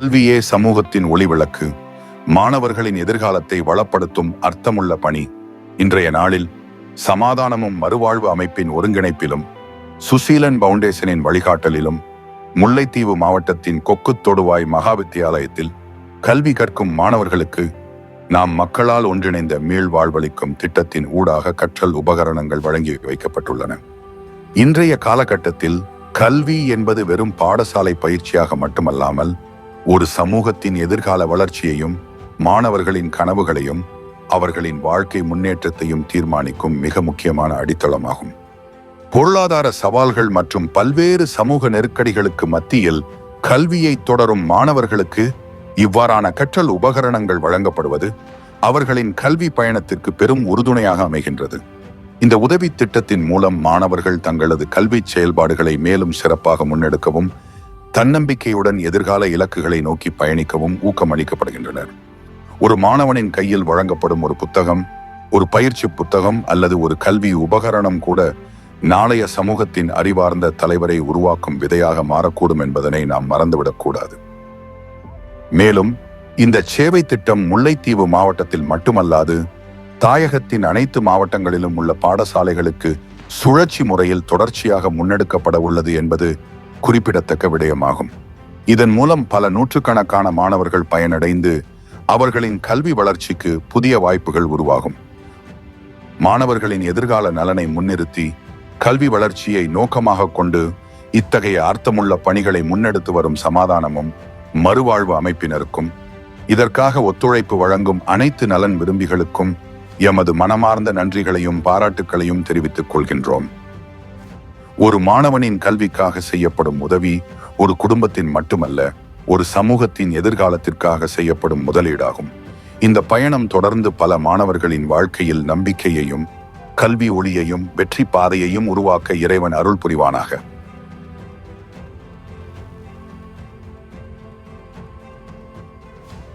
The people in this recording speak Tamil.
கல்வியே சமூகத்தின் ஒளிவிளக்கு, மாணவர்களின் எதிர்காலத்தை வளப்படுத்தும் அர்த்தமுள்ள பணி. இன்றைய நாளில் சமாதானமும் மறுவாழ்வு அமைப்பின் ஒருங்கிணைப்பிலும் சுசீலன் பவுண்டேஷனின் வழிகாட்டலிலும் முல்லைத்தீவு மாவட்டத்தின் கொக்குத் தொடுவாய் மகாவித்தியாலயத்தில் கல்வி கற்கும் மாணவர்களுக்கு நாம் மக்களால் ஒன்றிணைந்த மீள்வாழ்வளிக்கும் திட்டத்தின் ஊடாக கற்றல் உபகரணங்கள் வழங்கி வைக்கப்பட்டுள்ளன. இன்றைய காலகட்டத்தில் கல்வி என்பது வெறும் பாடசாலை பயிற்சியாக மட்டுமல்லாமல் ஒரு சமூகத்தின் எதிர்கால வளர்ச்சியையும் மாணவர்களின் கனவுகளையும் அவர்களின் வாழ்க்கை முன்னேற்றத்தையும் தீர்மானிக்கும் மிக முக்கியமான அடித்தளமாகும். பொருளாதார சவால்கள் மற்றும் பல்வேறு சமூக நெருக்கடிகளுக்கு மத்தியில் கல்வியை தொடரும் மாணவர்களுக்கு இவ்வாறான கற்றல் உபகரணங்கள் வழங்கப்படுவது அவர்களின் கல்வி பயணத்திற்கு பெரும் உறுதுணையாக அமைகின்றது. இந்த உதவி திட்டத்தின் மூலம் மாணவர்கள் தங்களது கல்வி செயல்பாடுகளை மேலும் சிறப்பாக முன்னெடுக்கவும் தன்னம்பிக்கையுடன் எதிர்கால இலக்குகளை நோக்கி பயணிக்கவும் ஊக்கமளிக்கப்படுகின்றனர். ஒரு மாணவனின் கையில் வழங்கப்படும் ஒரு புத்தகம், ஒரு பயிற்சி புத்தகம் அல்லது ஒரு கல்வி உபகரணம் கூட நாளைய சமூகத்தின் அறிவார்ந்த தலைவரை உருவாக்கும் விதையாக மாறக்கூடும் என்பதனை நாம் மறந்துவிடக்கூடாது. மேலும் இந்த சேவை திட்டம் முல்லைத்தீவு மாவட்டத்தில் மட்டுமல்லாது தாயகத்தின் அனைத்து மாவட்டங்களிலும் உள்ள பாடசாலைகளுக்கு சுழற்சி முறையில் தொடர்ச்சியாக முன்னெடுக்கப்பட உள்ளது என்பது குறிப்பிடத்தக்க விடயமாகும். இதன் மூலம் பல நூற்றுக்கணக்கான மாணவர்கள் பயனடைந்து அவர்களின் கல்வி வளர்ச்சிக்கு புதிய வாய்ப்புகள் உருவாகும். மாணவர்களின் எதிர்கால நலனை முன்னிறுத்தி கல்வி வளர்ச்சியை நோக்கமாக கொண்டு இத்தகைய அர்த்தமுள்ள பணிகளை முன்னெடுத்து வரும் சமாதானமும் மறுவாழ்வு அமைப்பினருக்கும் இதற்காக ஒத்துழைப்பு வழங்கும் அனைத்து நலன் விரும்பிகளுக்கும் எமது மனமார்ந்த நன்றிகளையும் பாராட்டுக்களையும் தெரிவித்துக் கொள்கின்றோம். ஒரு மாணவனின் கல்விக்காக செய்யப்படும் உதவி ஒரு குடும்பத்தின் மட்டுமல்ல, ஒரு சமூகத்தின் எதிர்காலத்திற்காக செய்யப்படும் முதலீடாகும். இந்த பயணம் தொடர்ந்து பல மாணவர்களின் வாழ்க்கையில் நம்பிக்கையையும் கல்வி ஒளியையும் வெற்றி பாதையையும் உருவாக்க இறைவன் அருள் புரிவானாக.